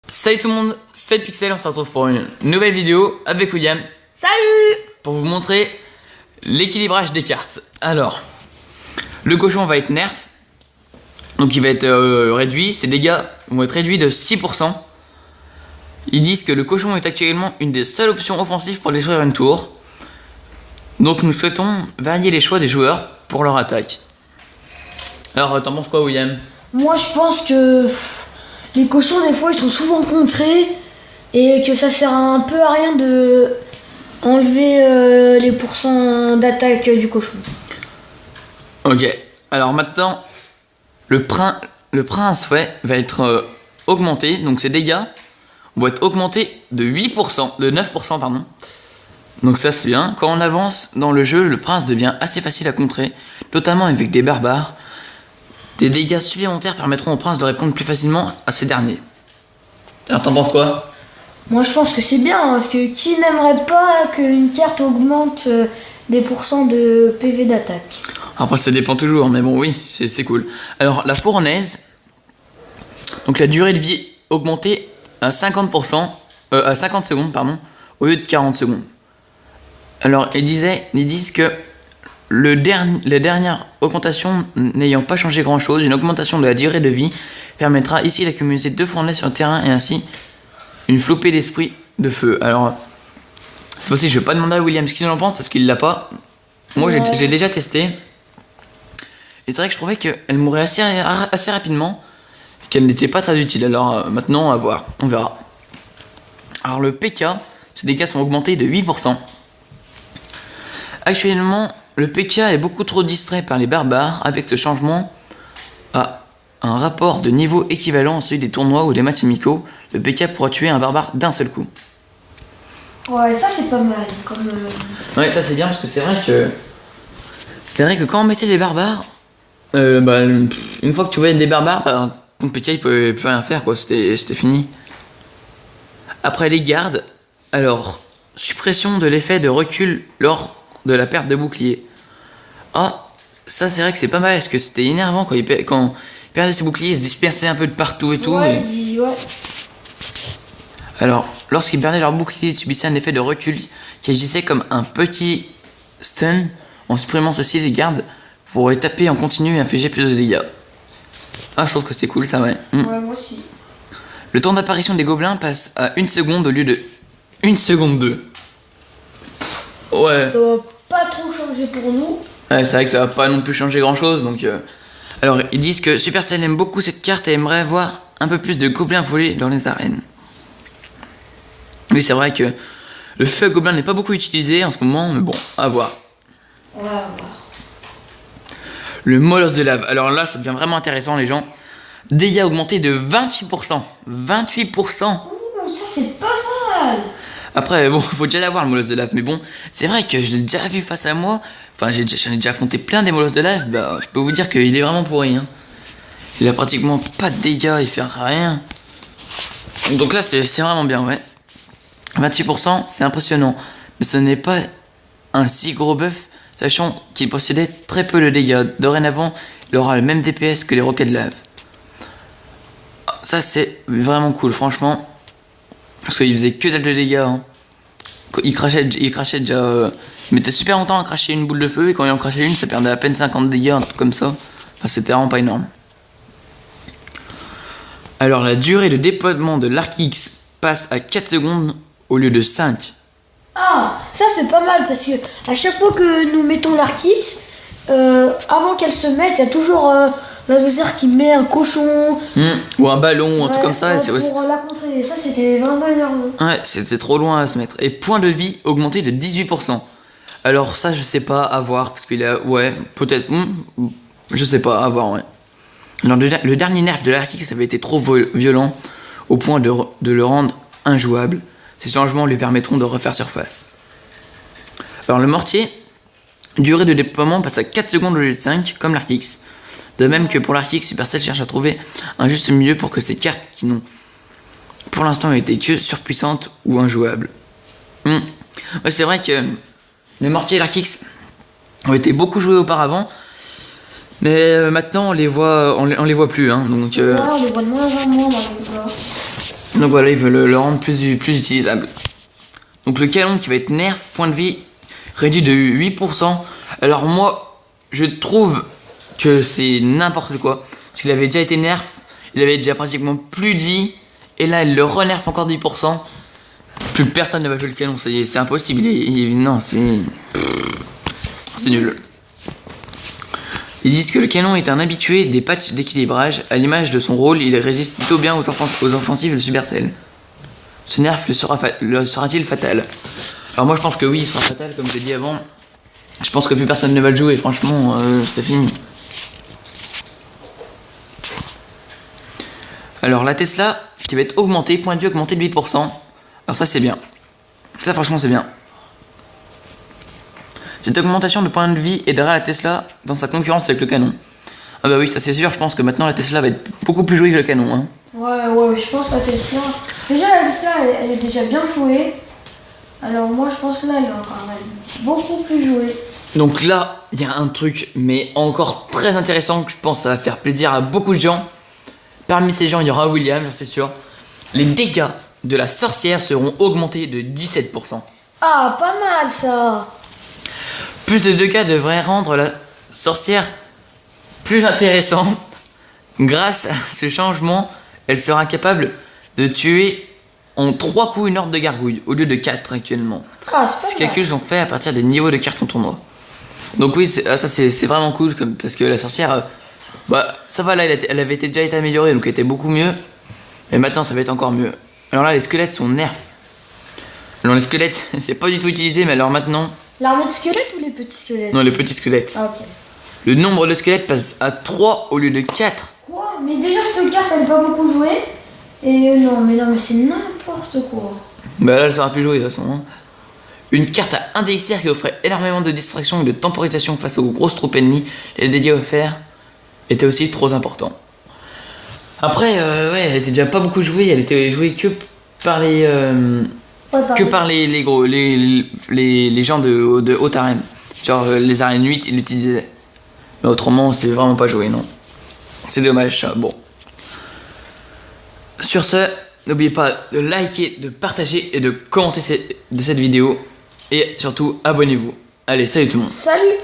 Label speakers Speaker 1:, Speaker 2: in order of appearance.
Speaker 1: Salut tout le monde, c'est Pixel, on se retrouve pour une nouvelle vidéo avec William.
Speaker 2: Salut!
Speaker 1: Pour vous montrer l'équilibrage des cartes. Alors, le cochon va être nerf, donc il va être réduit, ses dégâts vont être réduits de 6%. Ils disent que le cochon est actuellement une des seules options offensives pour détruire une tour. Donc nous souhaitons varier les choix des joueurs pour leur attaque. Alors t'en penses quoi William?
Speaker 2: Moi je pense que les cochons des fois ils sont souvent contrés et que ça sert un peu à rien de enlever les pourcents d'attaque du cochon.
Speaker 1: Ok, alors maintenant le prince va être augmenté, donc ses dégâts vont être augmentés de 8%, de 9% pardon. Donc ça c'est bien. Quand on avance dans le jeu, le prince devient assez facile à contrer, notamment avec des barbares. Des dégâts supplémentaires permettront au prince de répondre plus facilement à ces derniers. Alors t'en penses quoi?
Speaker 2: Moi je pense que c'est bien parce que qui n'aimerait pas qu'une carte augmente des pourcents de PV d'attaque?
Speaker 1: Après ça dépend toujours, mais bon oui, c'est cool. Alors la fournaise, donc la durée de vie augmentée à 50%, à 50 secondes pardon, au lieu de 40 secondes. Alors ils disent que les dernières augmentations n'ayant pas changé grand chose, une augmentation de la durée de vie permettra ici d'accumuler 2 fournaises sur le terrain et ainsi une flopée d'esprit de feu. Alors cette fois-ci je vais pas demander à William ce qu'il en pense parce qu'il l'a pas. Moi j'ai déjà testé. Et c'est vrai que je trouvais qu'elle mourait assez rapidement et qu'elle n'était pas très utile. Alors maintenant à voir, on verra. Alors le PK, ses dégâts sont augmentés de 8%. Actuellement, le PK est beaucoup trop distrait par les barbares. Avec ce changement à un rapport de niveau équivalent à celui des tournois ou des matchs amicaux, le PK pourra tuer un barbare d'un seul coup.
Speaker 2: Ouais, ça c'est pas mal.
Speaker 1: Ouais, ça c'est bien parce que c'est vrai que quand on mettait les barbares, une fois que tu voyais des barbares, ton PK il peut plus rien faire quoi, c'était fini. Après les gardes, alors suppression de l'effet de recul lors de la perte de bouclier. Ah, ça c'est vrai que c'est pas mal parce que c'était énervant quand il perdait ses boucliers, il se dispersait un peu de partout et tout.
Speaker 2: Ouais.
Speaker 1: Alors, lorsqu'ils perdaient leur bouclier, ils subissaient un effet de recul qui agissait comme un petit stun. En supprimant ceci, les gardes pourraient taper en continu et infliger plus de dégâts. Ah, je trouve que c'est cool ça, ouais.
Speaker 2: Ouais, moi aussi.
Speaker 1: Le temps d'apparition des gobelins passe à 1 seconde au lieu de 1 seconde 2. Ouais.
Speaker 2: Ça va pas trop changer pour nous.
Speaker 1: Ouais, c'est vrai que ça va pas non plus changer grand chose. Donc, alors, ils disent que Supercell aime beaucoup cette carte et aimerait voir un peu plus de gobelins voler dans les arènes. Oui, c'est vrai que le feu gobelin n'est pas beaucoup utilisé en ce moment, mais bon, à voir.
Speaker 2: On va voir.
Speaker 1: Le molosse de lave. Alors là, ça devient vraiment intéressant, les gens. Dégâts augmentés de 28%. 28%.
Speaker 2: Ouh, ça c'est pas mal.
Speaker 1: Après, bon, faut déjà l'avoir le molosse de lave, mais bon, c'est vrai que je l'ai déjà vu face à moi. Enfin, j'en ai déjà affronté plein des molosses de lave. Bah, je peux vous dire qu'il est vraiment pourri. Hein. Il a pratiquement pas de dégâts, il fait rien. Donc là, c'est vraiment bien, ouais. 28%, c'est impressionnant. Mais ce n'est pas un si gros buff, sachant qu'il possédait très peu de dégâts. Dorénavant, il aura le même DPS que les roquettes de lave. Ça, c'est vraiment cool, franchement. Parce qu'il faisait que dalle de dégâts. Hein. Il crachait déjà. Il mettait super longtemps à cracher une boule de feu. Et quand il en crachait une, ça perdait à peine 50 dégâts, un truc comme ça. Enfin, c'était vraiment pas énorme. Alors, la durée de déploiement de l'arc X passe à 4 secondes au lieu de 5.
Speaker 2: Ah, ça c'est pas mal parce que à chaque fois que nous mettons l'arc-X, avant qu'elle se mette, il y a toujours l'adversaire qui met un cochon
Speaker 1: ou un ballon ou un truc comme ça.
Speaker 2: Pour la contrer. Ça c'était vraiment énervant.
Speaker 1: Ouais, c'était trop loin à se mettre. Et point de vie augmenté de 18%. Alors ça, je sais pas, à voir parce qu'il a, ouais, peut-être, je sais pas, à voir, ouais. Alors le dernier nerf de l'arc X avait été trop violent au point de le rendre injouable. Ces changements lui permettront de refaire surface. Alors le mortier, durée de déploiement passe à 4 secondes au lieu de 5, comme l'arc X. De même que pour l'arc X, Supercell cherche à trouver un juste milieu pour que ces cartes qui n'ont pour l'instant été que surpuissantes ou injouables. Ouais, c'est vrai que le mortier et l'arc X ont été beaucoup joués auparavant, mais maintenant on les voit plus. Hein, donc,
Speaker 2: Ouais, on les voit de moins en moins dans les joueurs.
Speaker 1: Donc voilà, ils veulent le rendre plus utilisable. Donc le canon qui va être nerf, point de vie réduit de 8%. Alors moi, je trouve que c'est n'importe quoi. Parce qu'il avait déjà été nerf, il avait déjà pratiquement plus de vie. Et là, il le renerf encore de 8%. Plus personne ne va jouer le canon, c'est impossible. Non, c'est nul. Ils disent que le canon est un habitué des patchs d'équilibrage. À l'image de son rôle, il résiste plutôt bien aux offensives de Supercell. Ce nerf le sera-t-il fatal? Alors moi je pense que oui, il sera fatal, comme je l'ai dit avant. Je pense que plus personne ne va le jouer, franchement, c'est fini. Alors la Tesla qui va être augmentée, point de vue augmenté de 8%. Alors ça c'est bien. Ça franchement c'est bien. Cette augmentation de point de vie aidera la Tesla dans sa concurrence avec le canon. Ah bah oui, ça c'est sûr, je pense que maintenant la Tesla va être beaucoup plus jouée que le canon. Hein.
Speaker 2: Ouais, je pense que la Tesla... Déjà la Tesla, elle est déjà bien jouée. Alors moi je pense que là, elle est beaucoup plus jouée.
Speaker 1: Donc là, il y a un truc, mais encore très intéressant, que je pense que ça va faire plaisir à beaucoup de gens. Parmi ces gens, il y aura William, j'en suis sûr. Les dégâts de la sorcière seront augmentés de 17%.
Speaker 2: Ah, pas mal ça.
Speaker 1: Plus de dégâts devraient rendre la sorcière plus intéressante. Grâce à ce changement, elle sera capable de tuer en 3 coups une horde de gargouilles, au lieu de 4 actuellement.
Speaker 2: Ah,
Speaker 1: Ces calculs sont faits à partir des niveaux de cartes en tournoi. Donc oui, ça c'est vraiment cool, parce que la sorcière... bah ça va, là elle avait déjà été améliorée, donc elle était beaucoup mieux. Mais maintenant ça va être encore mieux. Alors là les squelettes sont nerfs. Alors les squelettes c'est pas du tout utilisé, mais alors maintenant...
Speaker 2: L'armée de squelettes ou les petits squelettes?
Speaker 1: Non, les petits squelettes.
Speaker 2: Ah ok.
Speaker 1: Le nombre de squelettes passe à 3 au lieu de 4.
Speaker 2: Quoi? Mais déjà cette carte elle est pas beaucoup jouée. Et non mais c'est n'importe quoi.
Speaker 1: Bah là elle sera plus jouée de toute façon. Hein. Une carte à indexir qui offrait énormément de distraction et de temporisation face aux grosses troupes ennemies. Et les dégâts offerts étaient aussi trop importants. Après, ouais, elle était déjà pas beaucoup jouée. Elle était jouée que par les... par les gros, les gens de haute arène. Genre les arènes 8 ils l'utilisaient. Mais autrement c'est vraiment pas joué, non. C'est dommage ça, bon. Sur ce, n'oubliez pas de liker, de partager et de commenter cette vidéo. Et surtout abonnez-vous. Allez, salut tout le monde.
Speaker 2: Salut.